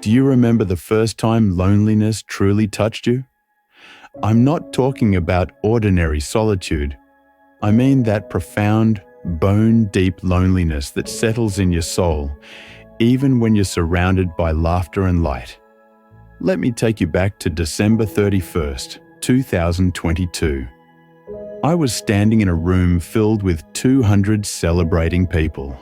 Do you remember the first time loneliness truly touched you? I'm not talking about ordinary solitude. I mean that profound, bone-deep loneliness that settles in your soul, even when you're surrounded by laughter and light. Let me take you back to December 31st, 2022. I was standing in a room filled with 200 celebrating people.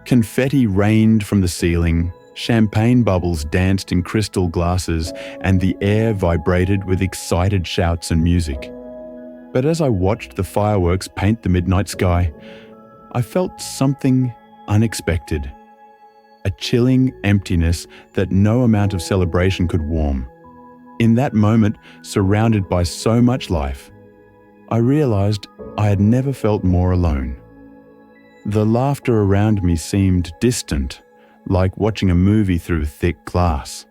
Confetti rained from the ceiling, champagne bubbles danced in crystal glasses, and the air vibrated with excited shouts and music. But as I watched the fireworks paint the midnight sky, I felt something unexpected. A chilling emptiness that no amount of celebration could warm. In that moment, surrounded by so much life, I realized I had never felt more alone. The laughter around me seemed distant, like watching a movie through thick glass.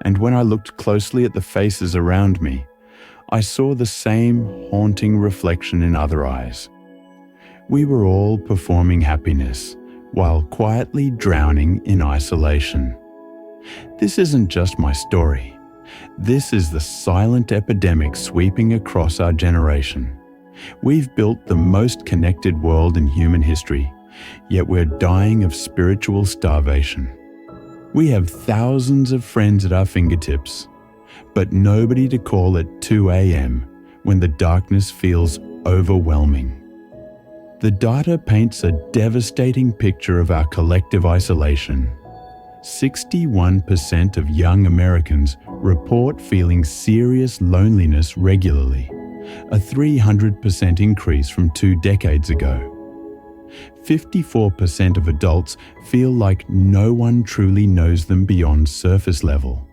And when I looked closely at the faces around me, I saw the same haunting reflection in other eyes. We were all performing happiness, while quietly drowning in isolation. This isn't just my story. This is the silent epidemic sweeping across our generation. We've built the most connected world in human history, yet we're dying of spiritual starvation. We have thousands of friends at our fingertips, but nobody to call at 2 a.m. when the darkness feels overwhelming. The data paints a devastating picture of our collective isolation. 61% of young Americans report feeling serious loneliness regularly, a 300% increase from 2 decades ago. 54% of adults feel like no one truly knows them beyond surface level.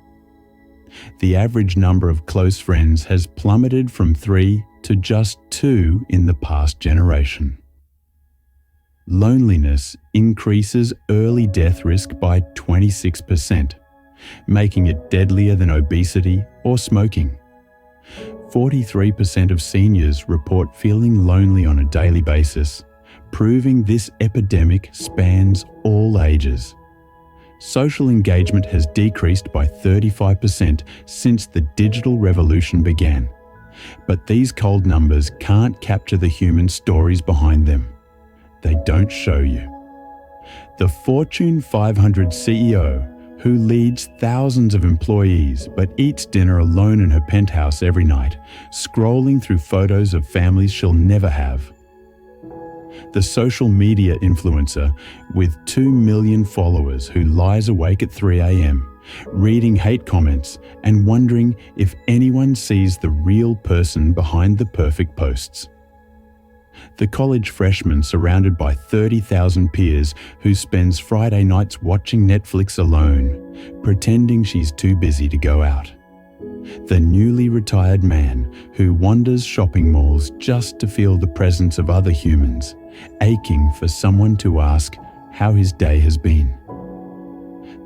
The average number of close friends has plummeted from 3 to just 2 in the past generation. Loneliness increases early death risk by 26%, making it deadlier than obesity or smoking. 43% of seniors report feeling lonely on a daily basis, proving this epidemic spans all ages. Social engagement has decreased by 35% since the digital revolution began. But these cold numbers can't capture the human stories behind them. They don't show you. The Fortune 500 CEO, who leads thousands of employees but eats dinner alone in her penthouse every night, scrolling through photos of families she'll never have. The social media influencer with 2 million followers who lies awake at 3 a.m., reading hate comments and wondering if anyone sees the real person behind the perfect posts. The college freshman surrounded by 30,000 peers who spends Friday nights watching Netflix alone, pretending she's too busy to go out. The newly retired man who wanders shopping malls just to feel the presence of other humans, aching for someone to ask how his day has been.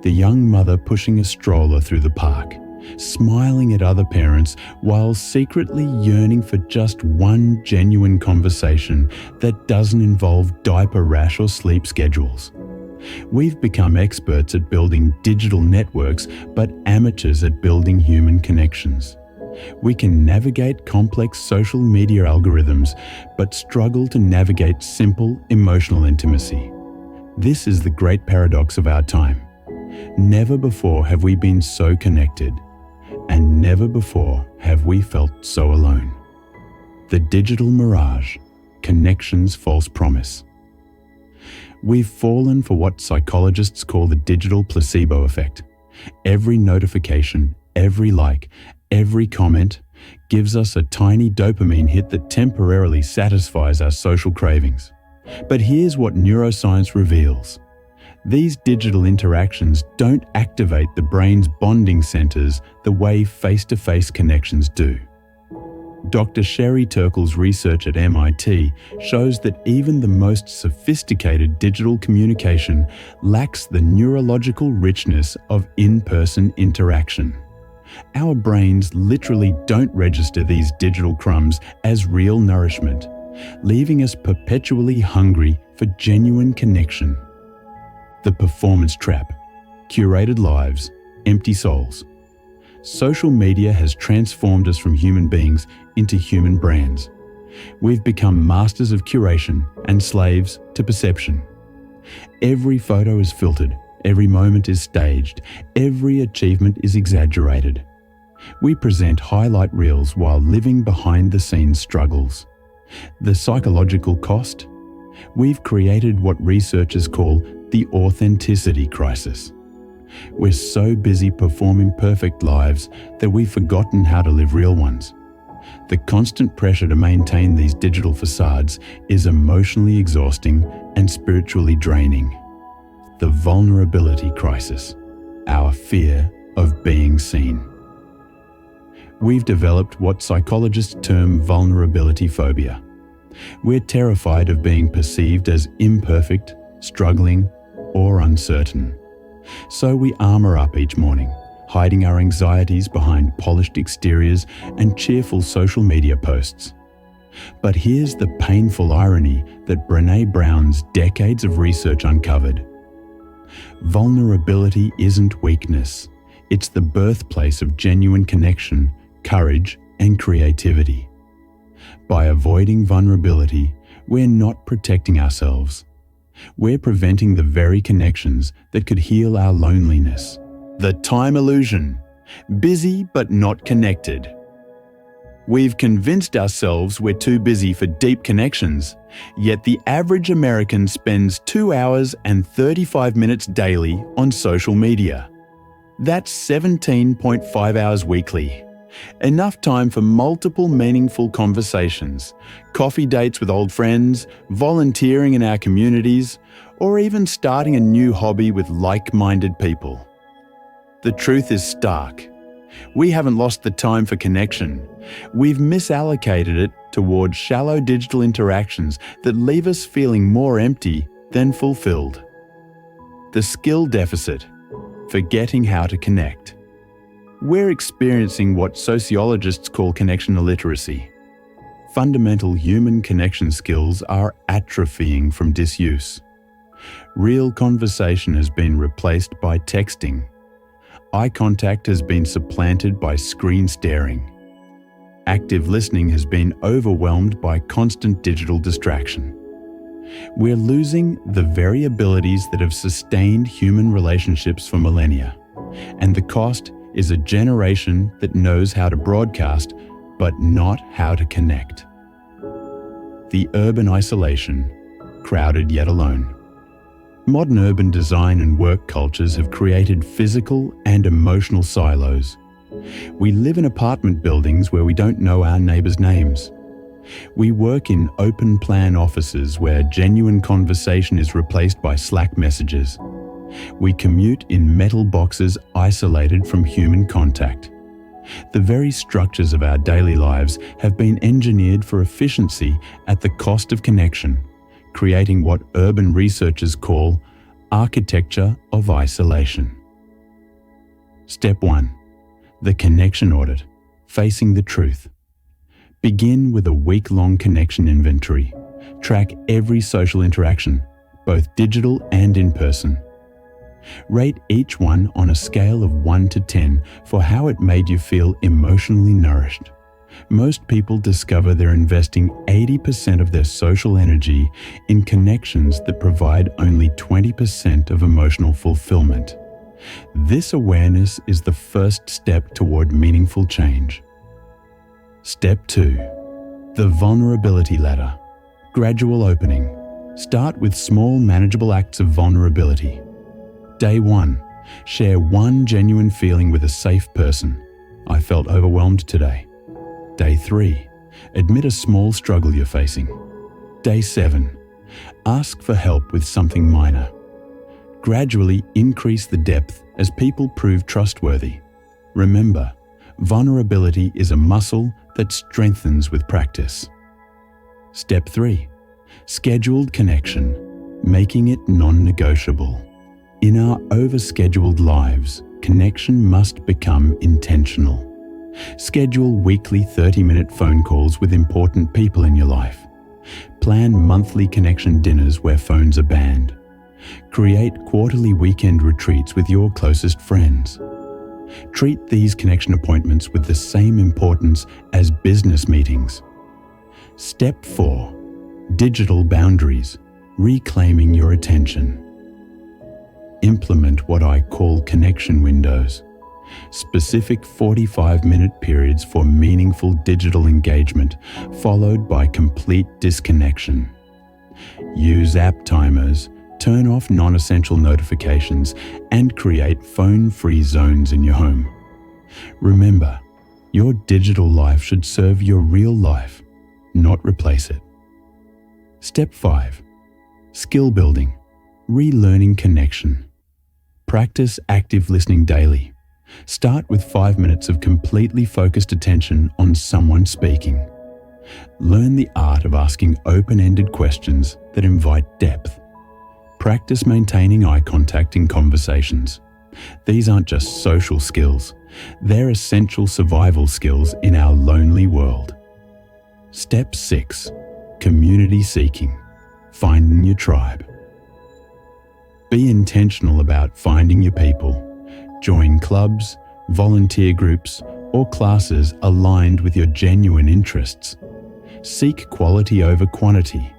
The young mother pushing a stroller through the park, smiling at other parents while secretly yearning for just one genuine conversation that doesn't involve diaper rash or sleep schedules. We've become experts at building digital networks, but amateurs at building human connections. We can navigate complex social media algorithms, but struggle to navigate simple emotional intimacy. This is the great paradox of our time. Never before have we been so connected, and never before have we felt so alone. The digital mirage, connection's false promise. We've fallen for what psychologists call the digital placebo effect. Every notification, every like, every comment gives us a tiny dopamine hit that temporarily satisfies our social cravings. But here's what neuroscience reveals. These digital interactions don't activate the brain's bonding centers the way face-to-face connections do. Dr. Sherry Turkle's research at MIT shows that even the most sophisticated digital communication lacks the neurological richness of in-person interaction. Our brains literally don't register these digital crumbs as real nourishment, leaving us perpetually hungry for genuine connection. The performance trap. curated lives, empty souls. Social media has transformed us from human beings into human brands. We've become masters of curation and slaves to perception. Every photo is filtered, every moment is staged, every achievement is exaggerated. We present highlight reels while living behind-the-scenes struggles. The psychological cost? We've created what researchers call the authenticity crisis. We're so busy performing perfect lives that we've forgotten how to live real ones. The constant pressure to maintain these digital facades is emotionally exhausting and spiritually draining. The vulnerability crisis, our fear of being seen. We've developed what psychologists term vulnerability phobia. We're terrified of being perceived as imperfect, struggling, or uncertain. So we armor up each morning, hiding our anxieties behind polished exteriors and cheerful social media posts. But here's the painful irony that Brené Brown's decades of research uncovered. Vulnerability isn't weakness. It's the birthplace of genuine connection, courage, and creativity. By avoiding vulnerability, we're not protecting ourselves. We're preventing the very connections that could heal our loneliness. The time illusion. Busy but not connected. We've convinced ourselves we're too busy for deep connections, yet the average American spends 2 hours and 35 minutes daily on social media. That's 17.5 hours weekly. Enough time for multiple meaningful conversations, coffee dates with old friends, volunteering in our communities, or even starting a new hobby with like-minded people. The truth is stark. We haven't lost the time for connection. We've misallocated it towards shallow digital interactions that leave us feeling more empty than fulfilled. The skill deficit, forgetting how to connect. We're experiencing what sociologists call connection illiteracy. Fundamental human connection skills are atrophying from disuse. Real conversation has been replaced by texting. Eye contact has been supplanted by screen staring. Active listening has been overwhelmed by constant digital distraction. We're losing the very abilities that have sustained human relationships for millennia, and the cost is a generation that knows how to broadcast, but not how to connect. The urban isolation, crowded yet alone. Modern urban design and work cultures have created physical and emotional silos. We live in apartment buildings where we don't know our neighbors' names. We work in open-plan offices where genuine conversation is replaced by Slack messages. We commute in metal boxes isolated from human contact. The very structures of our daily lives have been engineered for efficiency at the cost of connection, creating what urban researchers call architecture of isolation. Step 1. The connection audit, facing the truth. Begin with a week-long connection inventory. Track every social interaction, both digital and in person. Rate each one on a scale of 1 to 10 for how it made you feel emotionally nourished. Most people discover they're investing 80% of their social energy in connections that provide only 20% of emotional fulfillment. This awareness is the first step toward meaningful change. Step 2. The vulnerability ladder. Gradual opening. Start with small, manageable acts of vulnerability. Day 1. Share one genuine feeling with a safe person. I felt overwhelmed today. Day 3. Admit a small struggle you're facing. Day 7. Ask for help with something minor. Gradually increase the depth as people prove trustworthy. Remember, vulnerability is a muscle that strengthens with practice. Step 3. Scheduled connection, making it non-negotiable. In our overscheduled lives, connection must become intentional. Schedule weekly 30-minute phone calls with important people in your life. Plan monthly connection dinners where phones are banned. Create quarterly weekend retreats with your closest friends. Treat these connection appointments with the same importance as business meetings. Step 4. Digital boundaries, reclaiming your attention. Implement what I call connection windows, specific 45-minute periods for meaningful digital engagement, followed by complete disconnection. Use app timers, turn off non-essential notifications, and create phone-free zones in your home. Remember, your digital life should serve your real life, not replace it. Step 5. Skill building, relearning connection. Practice active listening daily. Start with 5 minutes of completely focused attention on someone speaking. Learn the art of asking open-ended questions that invite depth. Practice maintaining eye contact in conversations. These aren't just social skills, they're essential survival skills in our lonely world. Step 6. Community seeking, finding your tribe. Be intentional about finding your people. Join clubs, volunteer groups, or classes aligned with your genuine interests. Seek quality over quantity.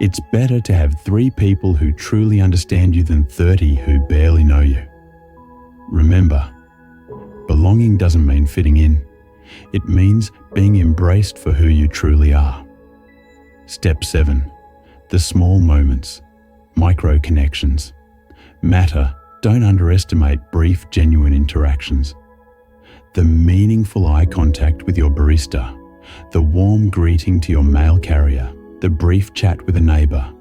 It's better to have 3 people who truly understand you than 30 who barely know you. Remember, belonging doesn't mean fitting in. It means being embraced for who you truly are. Step 7. The small moments, micro connections. Matter, don't underestimate brief, genuine interactions. The meaningful eye contact with your barista, the warm greeting to your mail carrier, the brief chat with a neighbor.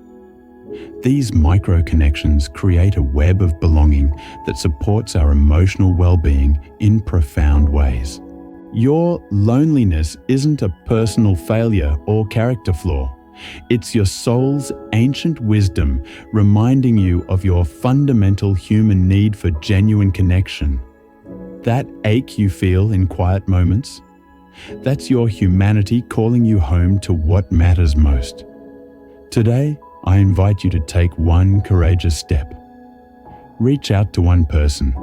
These micro connections create a web of belonging that supports our emotional well-being in profound ways. Your loneliness isn't a personal failure or character flaw. It's your soul's ancient wisdom reminding you of your fundamental human need for genuine connection. That ache you feel in quiet moments, that's your humanity calling you home to what matters most. Today, I invite you to take one courageous step. Reach out to one person,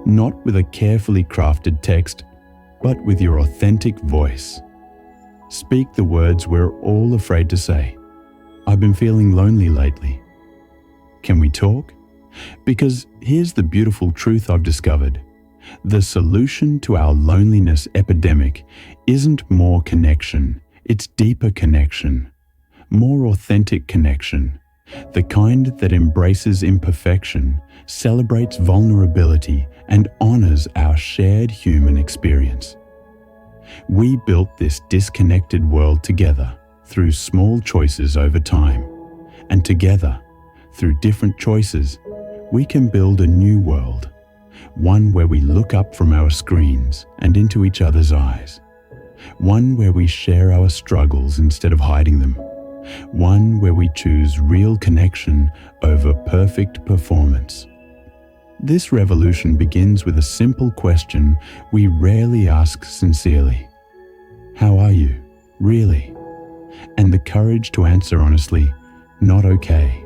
not with a carefully crafted text, but with your authentic voice. Speak the words we're all afraid to say. I've been feeling lonely lately. Can we talk? Because here's the beautiful truth I've discovered. The solution to our loneliness epidemic isn't more connection, it's deeper connection, more authentic connection, the kind that embraces imperfection, celebrates vulnerability, and honors our shared human experience. We built this disconnected world together through small choices over time, and together, through different choices, we can build a new world. One where we look up from our screens and into each other's eyes. One where we share our struggles instead of hiding them. One where we choose real connection over perfect performance. This revolution begins with a simple question we rarely ask sincerely. How are you, really? And the courage to answer honestly, not okay.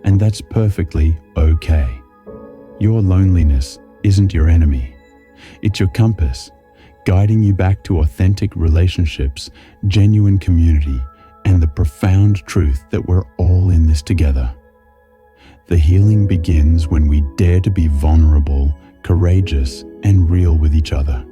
And that's perfectly okay. Your loneliness isn't your enemy. It's your compass, guiding you back to authentic relationships, genuine community, and the profound truth that we're all in this together. The healing begins when we dare to be vulnerable, courageous, and real with each other.